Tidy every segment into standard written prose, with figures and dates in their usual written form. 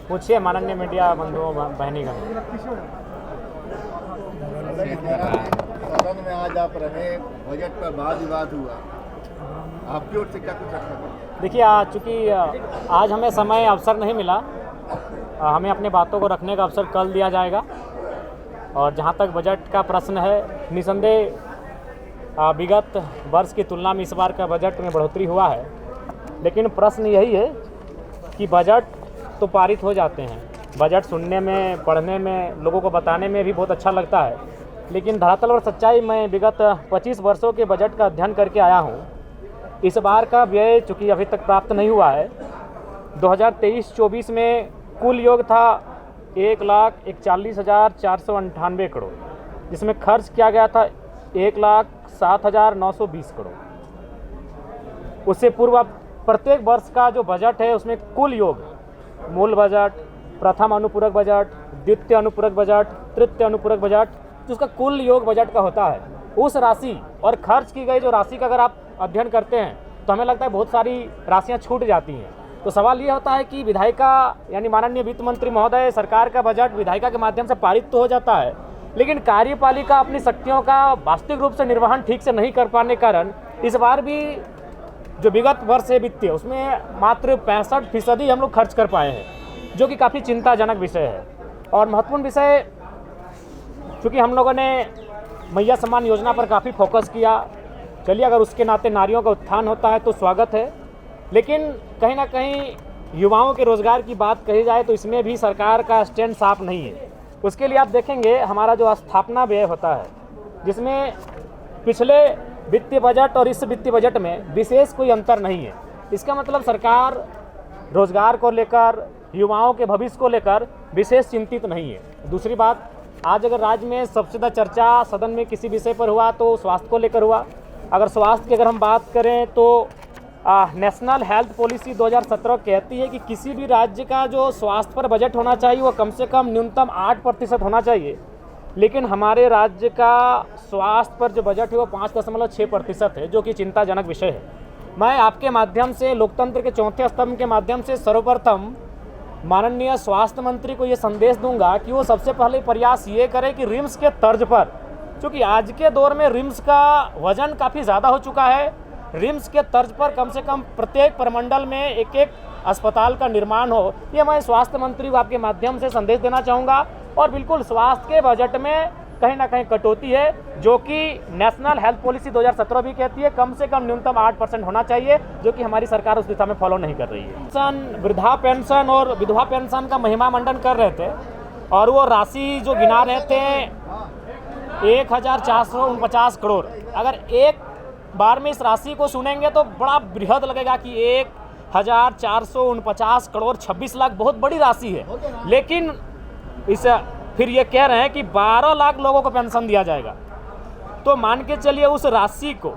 पूछिए माननीय मीडिया बंधुओं बहनीगण। सदन में आज आप रहे, बजट पर वाद विवाद हुआ, आपकी ओर से क्या कुछ रखा? देखिए, चूँकि आज हमें समय अवसर नहीं मिला, हमें अपने बातों को रखने का अवसर कल दिया जाएगा। और जहाँ तक बजट का प्रश्न है, निसंदेह विगत वर्ष की तुलना में इस बार का बजट में बढ़ोतरी हुआ है, लेकिन प्रश्न यही है कि बजट तो पारित हो जाते हैं, बजट सुनने में, पढ़ने में, लोगों को बताने में भी बहुत अच्छा लगता है, लेकिन धरातल और सच्चाई में विगत 25 वर्षों के बजट का अध्ययन करके आया हूँ। इस बार का व्यय चूँकि अभी तक प्राप्त नहीं हुआ है, 2023-24 में कुल योग था 1,41,498 करोड़, जिसमें खर्च किया गया था 1,07,920 करोड़। उससे पूर्व प्रत्येक वर्ष का जो बजट है उसमें कुल योग, मूल बजट, प्रथम अनुपूरक बजट, द्वितीय अनुपूरक बजट, तृतीय अनुपूरक बजट, जिसका कुल योग बजट का होता है, उस राशि और खर्च की गई जो राशि का अगर आप अध्ययन करते हैं तो हमें लगता है बहुत सारी राशियां छूट जाती हैं। तो सवाल ये होता है कि विधायिका यानी माननीय वित्त मंत्री महोदय, सरकार का बजट विधायिका के माध्यम से पारित तो हो जाता है, लेकिन कार्यपालिका अपनी शक्तियों का वास्तविक रूप से निर्वहन ठीक से नहीं कर पाने के कारण इस बार भी जो विगत वर्ष है वित्तीय, उसमें मात्र 65% हम लोग खर्च कर पाए हैं, जो कि काफ़ी चिंताजनक विषय है। और महत्वपूर्ण विषय, चूँकि हम लोगों ने मैया सम्मान योजना पर काफ़ी फोकस किया, चलिए अगर उसके नाते नारियों का उत्थान होता है तो स्वागत है, लेकिन कहीं ना कहीं युवाओं के रोज़गार की बात कही जाए तो इसमें भी सरकार का स्टैंड साफ नहीं है। उसके लिए आप देखेंगे हमारा जो स्थापना व्यय होता है, जिसमें पिछले वित्तीय बजट और इस वित्तीय बजट में विशेष कोई अंतर नहीं है। इसका मतलब सरकार रोज़गार को लेकर, युवाओं के भविष्य को लेकर विशेष चिंतित नहीं है। दूसरी बात, आज अगर राज्य में सबसे ज़्यादा चर्चा सदन में किसी विषय पर हुआ तो स्वास्थ्य को लेकर हुआ। अगर स्वास्थ्य की अगर हम बात करें तो नेशनल हेल्थ पॉलिसी 2017 कहती है कि किसी भी राज्य का जो स्वास्थ्य पर बजट होना चाहिए वो कम से कम न्यूनतम 8% होना चाहिए, लेकिन हमारे राज्य का स्वास्थ्य पर जो बजट है वो 5.6% है, जो कि चिंताजनक विषय है। मैं आपके माध्यम से, लोकतंत्र के चौथे स्तंभ के माध्यम से सर्वप्रथम माननीय स्वास्थ्य मंत्री को ये संदेश दूंगा कि वो सबसे पहले प्रयास ये करे कि रिम्स के तर्ज पर, क्योंकि आज के दौर में रिम्स का वजन काफ़ी ज़्यादा हो चुका है, रिम्स के तर्ज पर कम से कम प्रत्येक प्रमंडल में एक एक अस्पताल का निर्माण हो, ये मैं स्वास्थ्य मंत्री को आपके माध्यम से संदेश देना चाहूँगा। और बिल्कुल स्वास्थ्य के बजट में कहीं ना कहीं कटौती है, जो कि नेशनल हेल्थ पॉलिसी 2017 भी कहती है कम से कम न्यूनतम 8% होना चाहिए, जो कि हमारी सरकार उस दिशा में फॉलो नहीं कर रही है। पेंशन, वृद्धा पेंशन और विधवा पेंशन का महिमा मंडन कर रहे थे और वो राशि जो गिना रहे थे 1,449 करोड़, अगर एक बार में इस राशि को सुनेंगे तो बड़ा बृहद लगेगा कि 1,449 करोड़ 26 लाख बहुत बड़ी राशि है, लेकिन इस फिर ये कह रहे हैं कि 12 लाख लोगों को पेंशन दिया जाएगा। तो मान के चलिए उस राशि को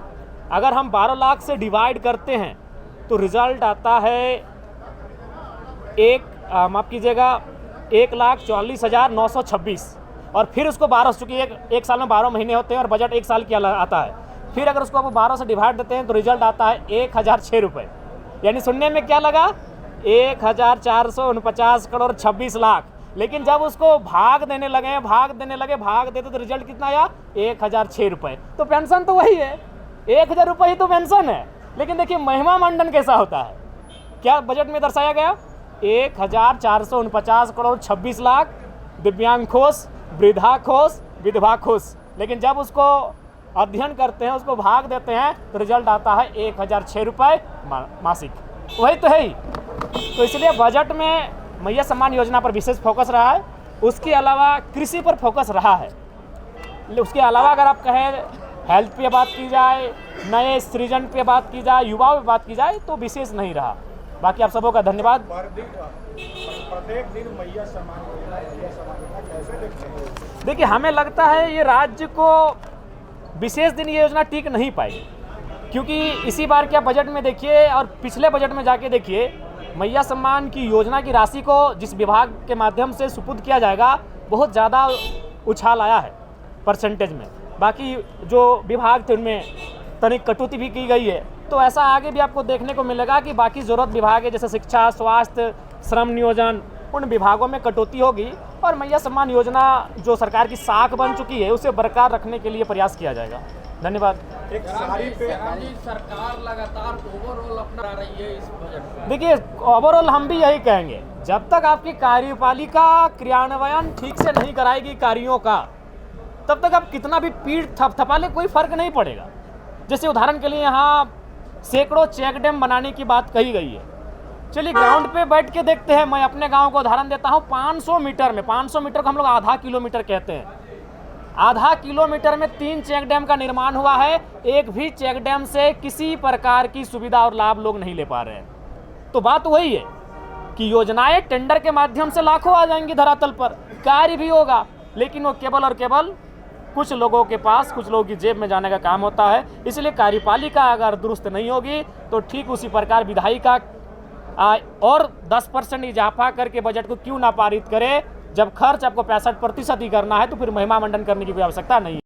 अगर हम 12 लाख से डिवाइड करते हैं तो रिजल्ट आता है माफ़ कीजिएगा 1,40,926, और फिर उसको 12, चूँकि एक साल में 12 महीने होते हैं और बजट एक साल की आता है, फिर अगर उसको आप 12 से डिवाइड देते हैं तो रिजल्ट आता है 1,006 रुपये। यानी सुनने में क्या लगा, 1,449 करोड़ 26 लाख, लेकिन जब उसको भाग देने देते तो रिजल्ट कितना आया, 1,006 रुपये। तो पेंशन तो वही है, 1,000 रुपये ही तो पेंशन है, लेकिन देखिए महिमा मंडन कैसा होता है, क्या बजट में दर्शाया गया 1,449 करोड़ 26 लाख दिव्यांग खुश, वृद्धा खुश, विधवा खुश, लेकिन जब उसको अध्ययन करते हैं, उसको भाग देते हैं तो रिजल्ट आता है 1,006 रुपये मासिक। वही तो है ही। तो इसलिए बजट में मैया सम्मान योजना पर विशेष फोकस रहा है, उसके अलावा कृषि पर फोकस रहा है। उसके अलावा अगर आप कहें हेल्थ पे बात की जाए, नए सृजन पे बात की जाए, युवाओं पे बात की जाए तो विशेष नहीं रहा। बाकी आप सबों का धन्यवाद। प्रत्येक दिन मैया सम्मान कैसे देखते हैं? देखिए, हमें लगता है ये राज्य को विशेष दिन ये योजना टिक नहीं पाएगी, क्योंकि इसी बार के बजट में देखिए और पिछले बजट में जाके देखिए, मैया सम्मान की योजना की राशि को जिस विभाग के माध्यम से सुपुर्द किया जाएगा बहुत ज़्यादा उछाल आया है परसेंटेज में। बाकी जो विभाग थे उनमें तनिक कटौती भी की गई है, तो ऐसा आगे भी आपको देखने को मिलेगा कि बाकी ज़रूरत विभाग है जैसे शिक्षा, स्वास्थ्य, श्रम नियोजन, उन विभागों में कटौती होगी और मैया सम्मान योजना जो सरकार की साख बन चुकी है उसे बरकरार रखने के लिए प्रयास किया जाएगा। धन्यवाद। सरकार लगातार ओवरऑल अपना रही है इस बजट में। देखिए, ओवरऑल हम भी यही कहेंगे, जब तक आपकी कार्यपालिका क्रियान्वयन ठीक से नहीं कराएगी कार्यों का, तब तक आप कितना भी पीठ थपथपा ले कोई फर्क नहीं पड़ेगा। जैसे उदाहरण के लिए यहाँ सैकड़ों चेक डैम बनाने की बात कही गई है। चलिए ग्राउंड पे बैठ के देखते हैं। मैं अपने गांव को उदाहरण देता हूँ। 500 मीटर में, 500 मीटर को हम लोग आधा किलोमीटर कहते हैं, आधा किलोमीटर में 3 चेक डैम का निर्माण हुआ है। एक भी चेक डैम से किसी प्रकार की सुविधा और लाभ लोग नहीं ले पा रहे हैं। तो बात वही है कि योजनाएं टेंडर के माध्यम से लाखों आ जाएंगी धरातल पर, कार्य भी होगा, लेकिन वो केवल और केवल कुछ लोगों के पास, कुछ लोगों की जेब में जाने का काम होता है। इसलिए कार्यपालिका अगर दुरुस्त नहीं होगी तो ठीक उसी प्रकार विधायिका और 10% इजाफा करके बजट को क्यों ना पारित करे। जब खर्च आपको 65% ही करना है तो फिर महिमा मंडन करने की कोई आवश्यकता नहीं है।